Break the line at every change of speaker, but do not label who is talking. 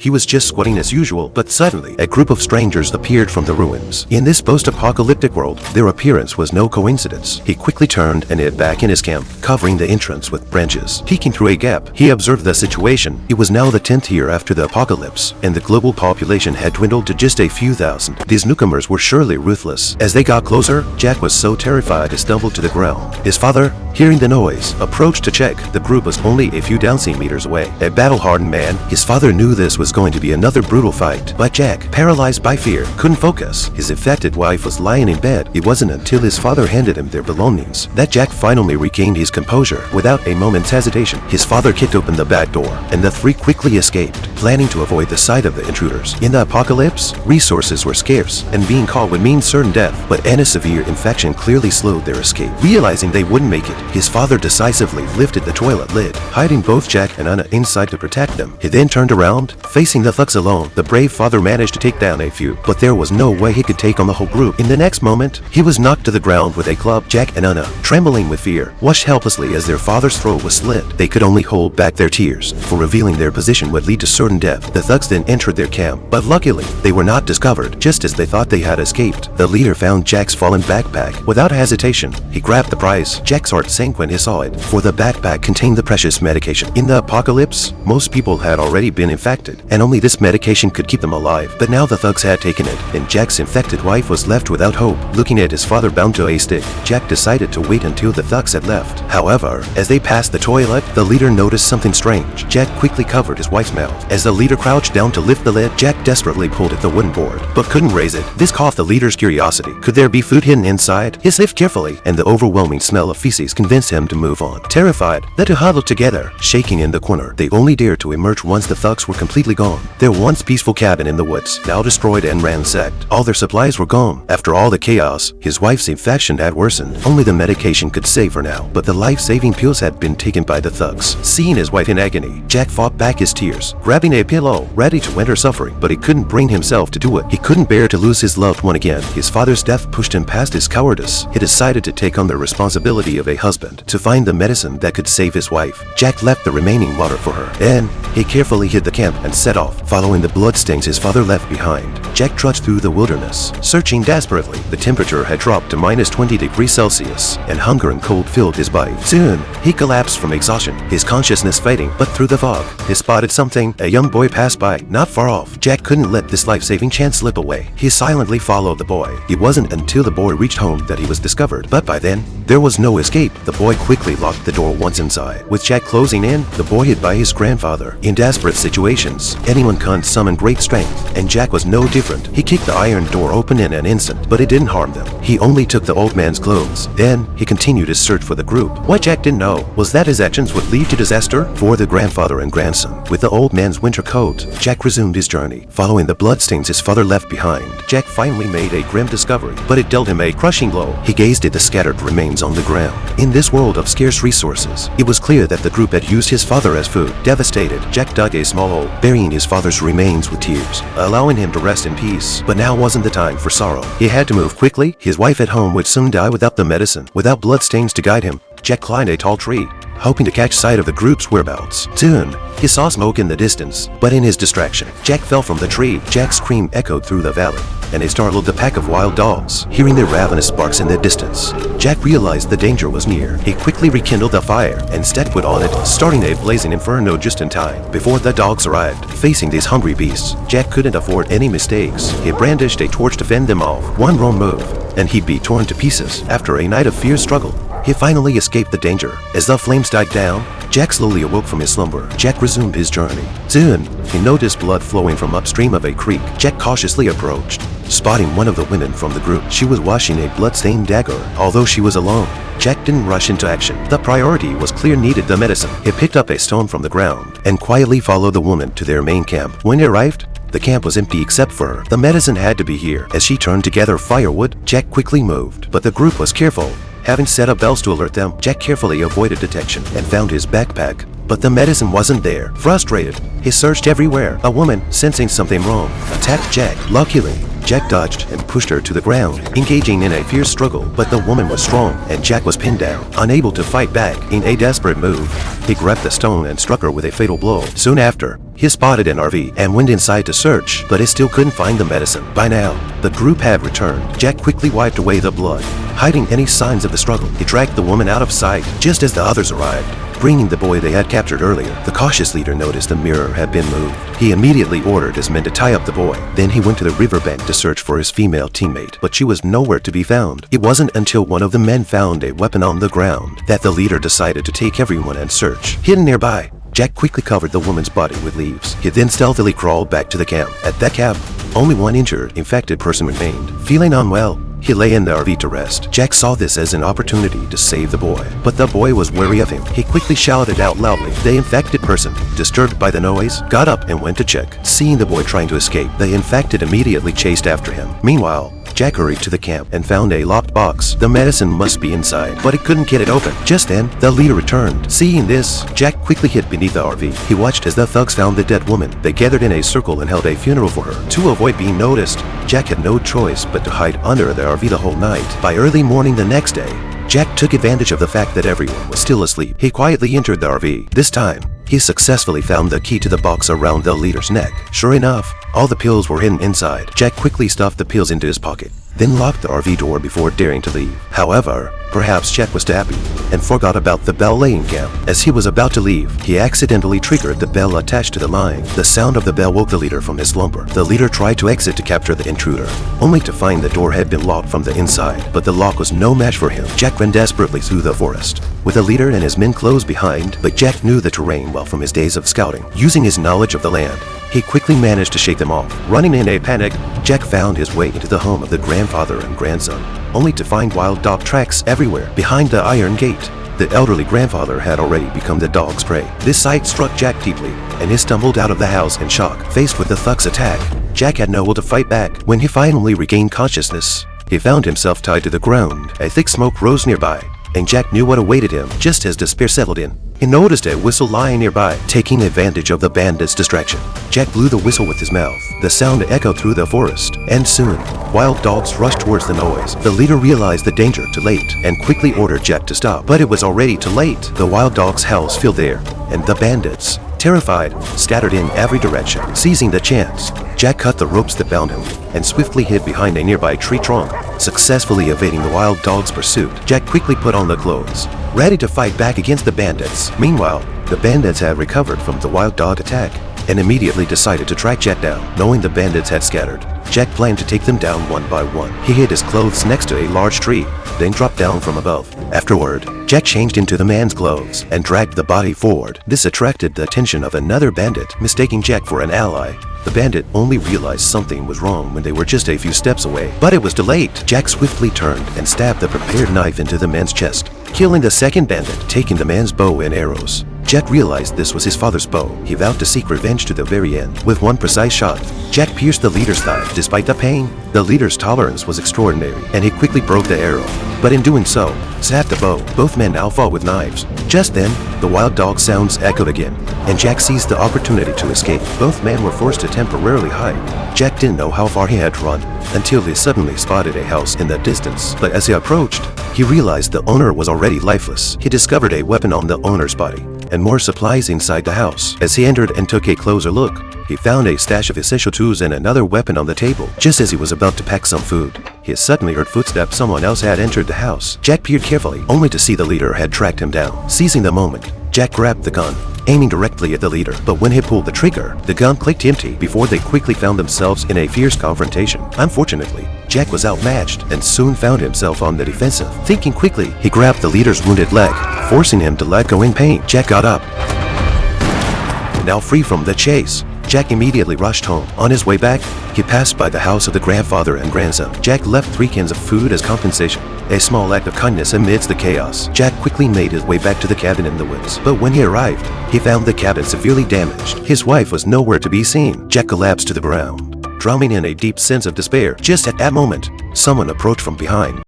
He was just squatting as usual, but suddenly, a group of strangers appeared from the ruins. In this post-apocalyptic world, their appearance was no coincidence. He quickly turned and hid back in his camp, covering the entrance with branches. Peeking through a gap, he observed the situation. It was now the 10th year after the apocalypse, and the global population had dwindled to just a few thousand. These newcomers were surely ruthless. As they got closer, Jack was so terrified he stumbled to the ground. His father, hearing the noise, approached to check. The group was only a few dozen meters away. A battle-hardened man, his father knew this was going to be another brutal fight. But Jack, paralyzed by fear, couldn't focus. His infected wife was lying in bed. It wasn't until his father handed him their belongings that Jack finally regained his composure. Without a moment's hesitation, his father kicked open the back door, and the three quickly escaped, planning to avoid the sight of the intruders. In the apocalypse, resources were scarce, and being caught would mean certain death, but any severe infection clearly slowed their escape. Realizing they wouldn't make it, his father decisively lifted the toilet lid, hiding both Jack and Anna inside to protect them. He then turned around, facing the thugs alone. The brave father managed to take down a few, but there was no way he could take on the whole group. In the next moment, he was knocked to the ground with a club. Jack and Anna, trembling with fear, watched helplessly as their father's throat was slit. They could only hold back their tears, for revealing their position would lead to certain death. The thugs then entered their camp, but luckily, they were not discovered, just as they thought they had escaped. The leader found Jack's fallen backpack. Without hesitation, he grabbed the prize. Jack's heart sank when he saw it, for the backpack contained the precious medication. In the apocalypse, most people had already been infected, and only this medication could keep them alive. But now the thugs had taken it, and Jack's infected wife was left without hope. Looking at his father bound to a stick, Jack decided to wait until the thugs had left. However, as they passed the toilet, the leader noticed something strange. Jack quickly covered his wife's mouth. As the leader crouched down to lift the lid, Jack desperately pulled at the wooden board, but couldn't raise it. This caught the leader's curiosity. Could there be food hidden inside? He sniffed carefully, and the overwhelming smell of feces convinced him to move on. Terrified, the two huddled together, shaking in the corner. They only dared to emerge once the thugs were completely gone. Their once peaceful cabin in the woods, now destroyed and ransacked. All their supplies were gone. After all the chaos, his wife's infection had worsened. Only the medication could save her now, but the life-saving pills had been taken by the thugs. Seeing his wife in agony, Jack fought back his tears, grabbing a pillow, ready to end her suffering, but he couldn't bring himself to do it. He couldn't bear to lose his loved one again. His father's death pushed him past his cowardice. He decided to take on the responsibility of a husband, to find the medicine that could save his wife. Jack left the remaining water for her. Then, he carefully hid the camp and set off, following the bloodstains his father left behind. Jack trudged through the wilderness, searching desperately. The temperature had dropped to -20°C, and hunger and cold filled his body. Soon, he collapsed from exhaustion, his consciousness fading. But through the fog, he spotted something. A young boy passed by, not far off. Jack couldn't let this life-saving chance slip away. He silently followed the boy. It wasn't until the boy reached home that he was discovered. But by then, there was no escape. The boy quickly locked the door once inside. With Jack closing in, the boy hid by his grandfather. In desperate situations, anyone can summon great strength, and Jack was no different. He kicked the iron door open in an instant, but it didn't harm them. He only took the old man's clothes. Then, he continued his search for the group. What Jack didn't know was that his actions would lead to disaster for the grandfather and grandson. With the old man's winter coat, Jack resumed his journey, following the bloodstains his father left behind. Jack finally made a grim discovery, but it dealt him a crushing blow. He gazed at the scattered remains on the ground. In this world of scarce resources, it was clear that the group had used his father as food. Devastated, Jack dug a small hole, burying his father's remains with tears, allowing him to rest in peace. But now wasn't the time for sorrow. He had to move quickly. His wife at home would soon die without the medicine. Without bloodstains to guide him, Jack climbed a tall tree, hoping to catch sight of the group's whereabouts. Soon, he saw smoke in the distance, but in his distraction, Jack fell from the tree. Jack's scream echoed through the valley, and it startled the pack of wild dogs. Hearing their ravenous barks in the distance, Jack realized the danger was near. He quickly rekindled the fire and stepped on it, starting a blazing inferno just in time. Before the dogs arrived, facing these hungry beasts, Jack couldn't afford any mistakes. He brandished a torch to fend them off. One wrong move, and he'd be torn to pieces. After a night of fierce struggle, he finally escaped the danger. As the flames died down, Jack slowly awoke from his slumber. Jack resumed his journey. Soon, he noticed blood flowing from upstream of a creek. Jack cautiously approached, spotting one of the women from the group. She was washing a blood-stained dagger. Although she was alone, Jack didn't rush into action. The priority was clear: needed the medicine. He picked up a stone from the ground and quietly followed the woman to their main camp. When he arrived, the camp was empty except for her. The medicine had to be here. As she turned to gather firewood, Jack quickly moved, but the group was careful. Having set up bells to alert them, Jack carefully avoided detection and found his backpack. But the medicine wasn't there. Frustrated, he searched everywhere. A woman, sensing something wrong, attacked Jack. Luckily, Jack dodged and pushed her to the ground, engaging in a fierce struggle, but the woman was strong and Jack was pinned down. Unable to fight back, in a desperate move, he grabbed the stone and struck her with a fatal blow. Soon after, he spotted an RV and went inside to search, but he still couldn't find the medicine. By now, the group had returned. Jack quickly wiped away the blood, hiding any signs of the struggle. He dragged the woman out of sight just as the others arrived, bringing the boy they had captured earlier. The cautious leader noticed the mirror had been moved. He immediately ordered his men to tie up the boy. Then he went to the riverbank to search for his female teammate, but she was nowhere to be found. It wasn't until one of the men found a weapon on the ground that the leader decided to take everyone and search. Hidden nearby, Jack quickly covered the woman's body with leaves. He then stealthily crawled back to the camp. At that camp, only one injured, infected person remained. Feeling unwell, he lay in the RV to rest. Jack saw this as an opportunity to save the boy, but the boy was wary of him. He quickly shouted out loudly. The infected person, disturbed by the noise, got up and went to check. Seeing the boy trying to escape, the infected immediately chased after him. Meanwhile, Jack hurried to the camp and found a locked box. The medicine must be inside, but he couldn't get it open. Just then, the leader returned. Seeing this, Jack quickly hid beneath the RV. He watched as the thugs found the dead woman. They gathered in a circle and held a funeral for her. To avoid being noticed, Jack had no choice but to hide under the RV the whole night. By early morning the next day, Jack took advantage of the fact that everyone was still asleep. He quietly entered the RV. This time, he successfully found the key to the box around the leader's neck. Sure enough, all the pills were hidden inside. Jack quickly stuffed the pills into his pocket, then locked the RV door before daring to leave. However, perhaps Jack was too happy and forgot about the bell laying camp. As he was about to leave, he accidentally triggered the bell attached to the line. The sound of the bell woke the leader from his slumber. The leader tried to exit to capture the intruder, only to find the door had been locked from the inside, but the lock was no match for him. Jack ran desperately through the forest, with the leader and his men close behind, but Jack knew the terrain well from his days of scouting. Using his knowledge of the land, he quickly managed to shake them off. Running in a panic, Jack found his way into the home of the grandfather and grandson, only to find wild dog tracks everywhere. Behind the iron gate, the elderly grandfather had already become the dog's prey. This sight struck Jack deeply, and he stumbled out of the house in shock. Faced with the thug's attack, Jack had no will to fight back. When he finally regained consciousness, he found himself tied to the ground. A thick smoke rose nearby, and Jack knew what awaited him. Just as despair settled in, he noticed a whistle lying nearby. Taking advantage of the bandit's distraction, Jack blew the whistle with his mouth. The sound echoed through the forest, and soon, wild dogs rushed towards the noise. The leader realized the danger too late and quickly ordered Jack to stop, but it was already too late. The wild dogs' howls filled the air, and the bandits, terrified, scattered in every direction. Seizing the chance, Jack cut the ropes that bound him and swiftly hid behind a nearby tree trunk, successfully evading the wild dog's pursuit. Jack quickly put on the clothes, ready to fight back against the bandits. Meanwhile, the bandits had recovered from the wild dog attack and immediately decided to track Jack down. Knowing the bandits had scattered, Jack planned to take them down one by one. He hid his clothes next to a large tree, then dropped down from above. Afterward, Jack changed into the man's clothes and dragged the body forward. This attracted the attention of another bandit, mistaking Jack for an ally. The bandit only realized something was wrong when they were just a few steps away, but it was too late. Jack swiftly turned and stabbed the prepared knife into the man's chest, killing the second bandit, taking the man's bow and arrows. Jack realized this was his father's bow. He vowed to seek revenge to the very end. With one precise shot, Jack pierced the leader's thigh. Despite the pain, the leader's tolerance was extraordinary, and he quickly broke the arrow. But in doing so, snapped the bow. Both men now fought with knives. Just then, the wild dog sounds echoed again, and Jack seized the opportunity to escape. Both men were forced to temporarily hide. Jack didn't know how far he had run until he suddenly spotted a house in the distance. But as he approached, he realized the owner was already lifeless. He discovered a weapon on the owner's body and more supplies inside the house. As he entered and took a closer look, he found a stash of essential tools and another weapon on the table. Just as he was about to pack some food, he suddenly heard footsteps. Someone else had entered the house. Jack peered carefully, only to see the leader had tracked him down. Seizing the moment, Jack grabbed the gun, aiming directly at the leader. But when he pulled the trigger, the gun clicked empty before they quickly found themselves in a fierce confrontation. Unfortunately, Jack was outmatched and soon found himself on the defensive. Thinking quickly, he grabbed the leader's wounded leg, forcing him to let go in pain. Jack got up. Now free from the chase, Jack immediately rushed home. On his way back, he passed by the house of the grandfather and grandson. Jack left 3 cans of food as compensation, a small act of kindness amidst the chaos. Jack quickly made his way back to the cabin in the woods, but when he arrived, he found the cabin severely damaged. His wife was nowhere to be seen. Jack collapsed to the ground, drowning in a deep sense of despair. Just at that moment, someone approached from behind.